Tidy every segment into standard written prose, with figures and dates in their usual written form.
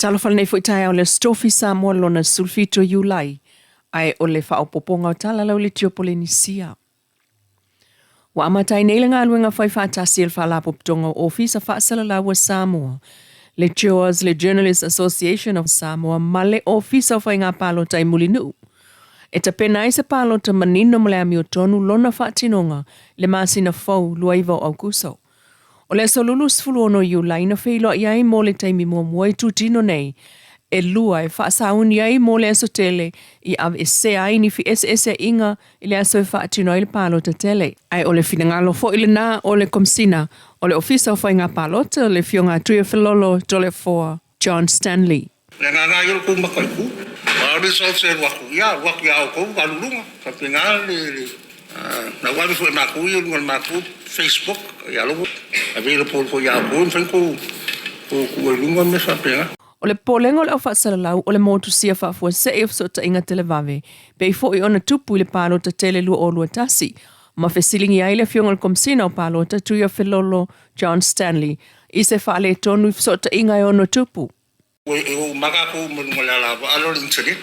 Talofal nei fuitai o le stofi Samoa lona sulfito Julai, ai o le whaopoponga o Tala lau le tio Polenisia. Wa amatai neile ngā luenga whai whātasi el whalapoptonga o ofisa whaasala laua Samoa. Le Chioas, le Journalists Association of Samoa, ma le ofisa whai ngā pālota i mulinu. E ta pena i se pālota manino mole ami o tonu lona whaatinonga le masina fau luaiva au kuso. O le solulu sfulu ono Julai na whilo iai mo le taimi mua muai tutino nei, e lua e whaasauni iai mo le aso tele i av e se aini fi ese inga i le aso e whaatino i le pālota tele. Ai o le finangalo fo i le nā o le komsina o le ofisa o whai ngā pālota le fionga tuia filolo tole foa John Stanley. Le ngā yoro kou makai ku, a results e waku ia o kou alulunga, ka pinga le na wari fo na ku i lunga maku Facebook ia lo available for ia ko fanko ko lunga me fa pinga. O le polengo le au whaasalalau o le motu sia whaafua se e so ta inga tele vave, pei fo i ona tupu i le pālota tele lua o lua tasi, ma fesilingi ai le fionga le komsina o pālota tuia filolo John Stanley, i se whaale tonu i so ta inga i ono tupu. O maga ko manunga la lava alo internet,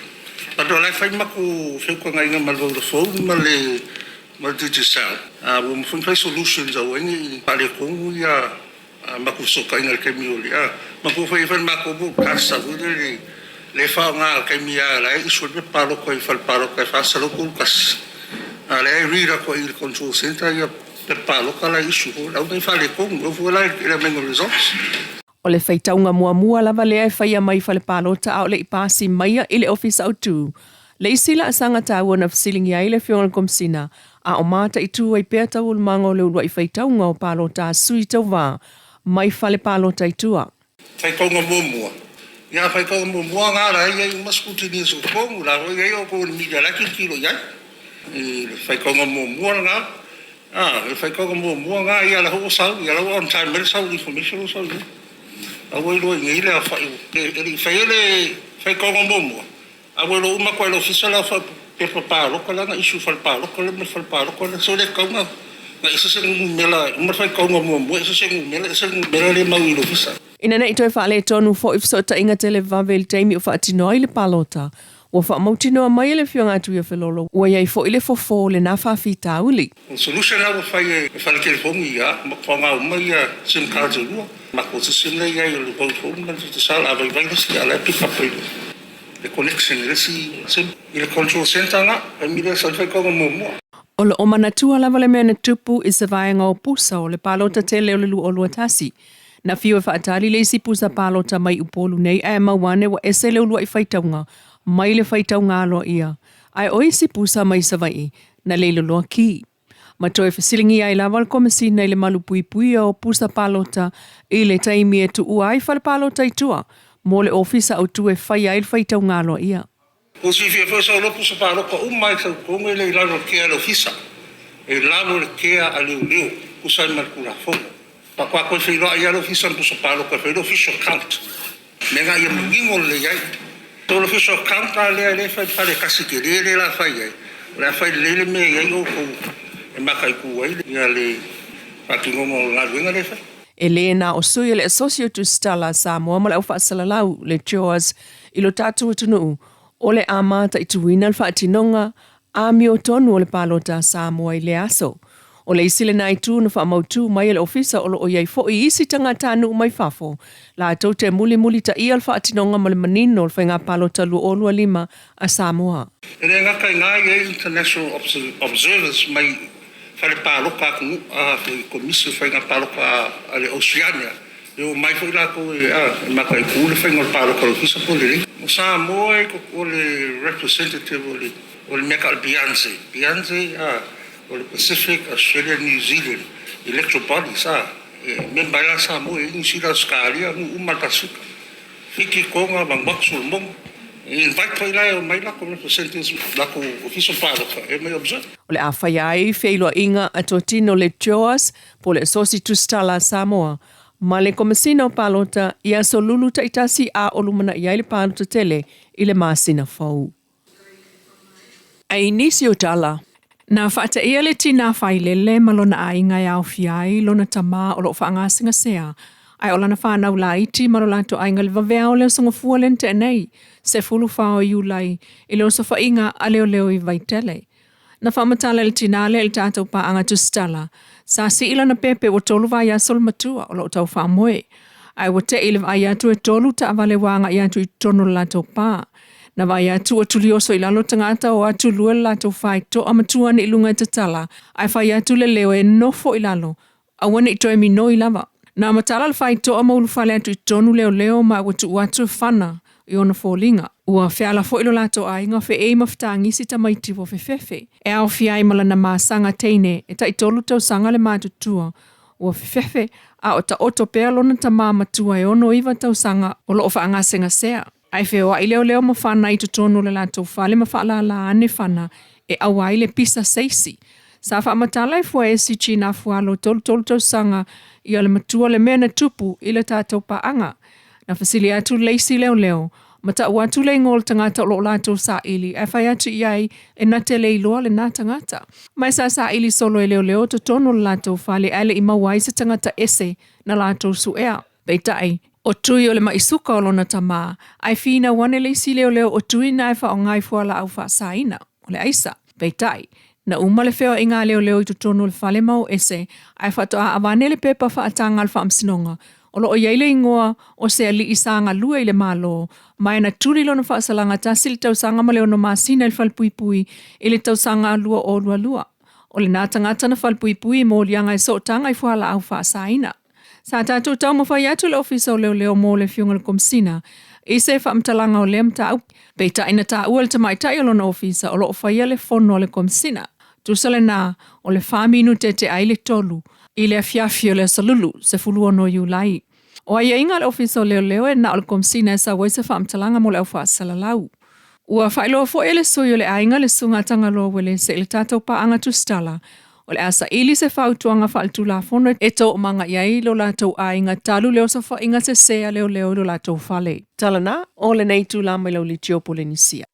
pato lai whai maku whiuka ngai ngā malvau le phone ma le digital. Wo mwhai solutions au engi pale kongu ia maku soka inga le kemi oli. Maku whai mako bu kasa wile le whao ngā kemi a lai isu le palo koi whal palo kai whasalo kulkas. Le rira ko i le control center ia le palo ka lai isu ho. Lau nei whale kongu, o fuwa lai ila mengo results. O le whaitaunga mua lava lea e whaia mai whale pālota au le i pāsi maia i le office au tū. Le isila asanga tāua na fasilingi ai le fionga le komsina, a o mata i tū ai pēr tau ulmanga o le ulua i whaitaunga o pālota sui tau wā, mai whale pālota i tua. Whaitaunga mua. Ia whaitaunga mua ngā rai ai maskuti ni so kongu, la roi ai o ko le media laki kilo iai. Whaitaunga mua ngā. Le whaitaunga mua ngā ia la ho sau, ia la on time mere sau information sau. Awai lo ngi le fa e fai ko ngombo awai lo uma ko lo official fa pe pa lo ko la isu fa pa lo ko le fa pa lo ko so le ko na isu se mela uma fai ko ngombo isu se mela le mau lo official ina nei toi fa le tonu fo if so ta inga tele vavel taimi o fa tino ile palota o fa mautino mai le fionga tu ia felolo o ia fo ile fo le na fa fita uli solution na fa le telefoni ia ma fa nga mai sim card lu ma ko se sim ia le ko na te sala vai si ala pick up le connection le si il control center na mi le sa fa ko mo o le omana tua lava le mea na tupu i se vaenga o pusa o le palota tele o le lu o lua tasi. Na fio e whaatali le isi pusa palota mai upolu nei e mawane wa ese le ulua i whaitaunga, mai le whaitaunga aloa ia. Ai o isi pusa mai sa vai, na leilo loa ki. Ma toi fasilingi ai lava le komisi nei le malu pui o pusa palota i le taimi e tu uai whale palota i tua, mo le ofisa au tu e whai ai le whaitaunga aloa ia. O si fia fo sa lo pusa palota umai sa kongo le lalo ke alo ofisa. E lalo ke a leo pusa i markula fonga. Pa kwa koe whiro ai alo ofisa pusa palota whiro official count. Menga ia mungingo le iai. Tolo official count a lea le whai pare kasi ke le la whai iai. Le whai lele me iai o kou. E makai ku ai ia le pakingongo ngā ruenga le whai. E le na o sui le Associated Tala Samoa ma le au whaasalalau le Chioas i lo tātua tunuu o le amata i tuina le whaatinonga a mi o tonu o le palota Samoa i le aso. O le isile nai tū na whaamautu mai le ofisa o lo o iai fo i isi tanga tānu mai whafo. La tau te muli ta ia le whaatinonga ma le manino le whainga palota lu o lua lima a Samoa. E le ngakai ngā ia international observers mai whare pāloka kunu a komisi whainga pāloka a le Oceania. E o mai whai lako e makai kū le whainga pāloka o kisa po le. O Samoa e o le representative o le meka le Beyonce o le Pacific, Australia, New Zealand, electoral bodies, men baila Samoa e New Zealand skalia, umatasuka. Fiki konga, mangbaksu le mong. Invite whai lai o mai lako representatives lako official pāloka, e mai observe. O le a whai ai whailua inga a totino le Chioas po le Associated Tala Samoa. Ma le komisina o palota ia so lulu taitasi a olumana ia le palota tele i le masina fau. Ai nisi o Tala. Na whaata ia le tina whailele malona a inga iau fiai lona tama o lo whaangasinga sea. Ai ola na whanau la iti maro lato ainga le vavea o leo songa fua lente nei, se fulu whao iulai, i leo sofa inga a leo i vaitele. Na whamatala le tinale le tātou pa anga tu Tala, sa si ila na pepe o tolu vai asol matua o lo tau whamoe. Ai wa te ile vai atu e tolu ta avale wanga i atu i tono lato pa. Na vai atu o tulioso i lalo tangata o atu lua lato whai to amatua ni ilunga te Tala, ai whai atu le leo e nofo i lalo, a wana i toi mino i lava. Na matala le whai to amaulu whale atu i tonu leo ma watu uatu whana i ona fōlinga. Ua whiala fo ilo lato ai ngā whi e mafta ngisi ta maiti wo whewhewe. E au whiai mala na māsanga teine e ta i tolu tau sanga le mātutua. Ua whewhewe a o ta oto pēa lona ta māmatua e ono iwa tau sanga o lo o whaangasenga sea. Ai wheo a leo ma whana i tutono le lato whale ma whaala la ane whana e awai le pisa seisi. Sa whaamatala e fua e si china fualo tolu tau sanga i ale matua le mea na tupu i le tātou paanga. Na whasili atu leisi leo. Mata watu le ngol tangata lo lato sa ili, e whai atu iai e nate le iloa le nā tangata. Mai sa ili solo e leo to tono le lato whale ele i mawai sa tangata ese na lato su ea. Peitai, o tui o le maisuka o lona tamā, ai whina wane le si leo o tui na e wha o ngai fuala au wha saina, o le aisa. Peitai, na umale feo i ngā leo i to tono le whale mau ese, ai wha toa awane le pepa wha atanga al wha amsinonga, o lo o yeile ingoa o se ali isanga lua i le malo, mai na turi lona whaasalanga tasili tau sanga ma leo no masina il whalpuipui i le tau sanga lua o lua. O le nā tangata na whalpuipui mo lianga i so tanga i fuala au whaasaina. Sa tātou tau mawhai atu le ofisa o leo mo le fiunga le komsina, i se whaamtalanga o lea mta au. Peita ina tā ua le tamaitai o lona ofisa o lo o whaia le fono le komsina. Tusale nā o le whaminu te ai le tolu, i le fiafio le salulu se fulua no iulai. O ai inga le ofisa o leo e na o le komsina e sa waisa whaamtalanga mo le au whaasalalau. Ua whailoa fo ele sui o le ainga le sunga tanga loa wele se le tātou pa anga tu Tala. O le asa ili se whautuanga whaaltu la fono e tau manga iai lo lātou ainga talu leo sa wha inga se sea leo lo lātou whale. Tala na, o le nei tu la mai lau li tiopo le nisia.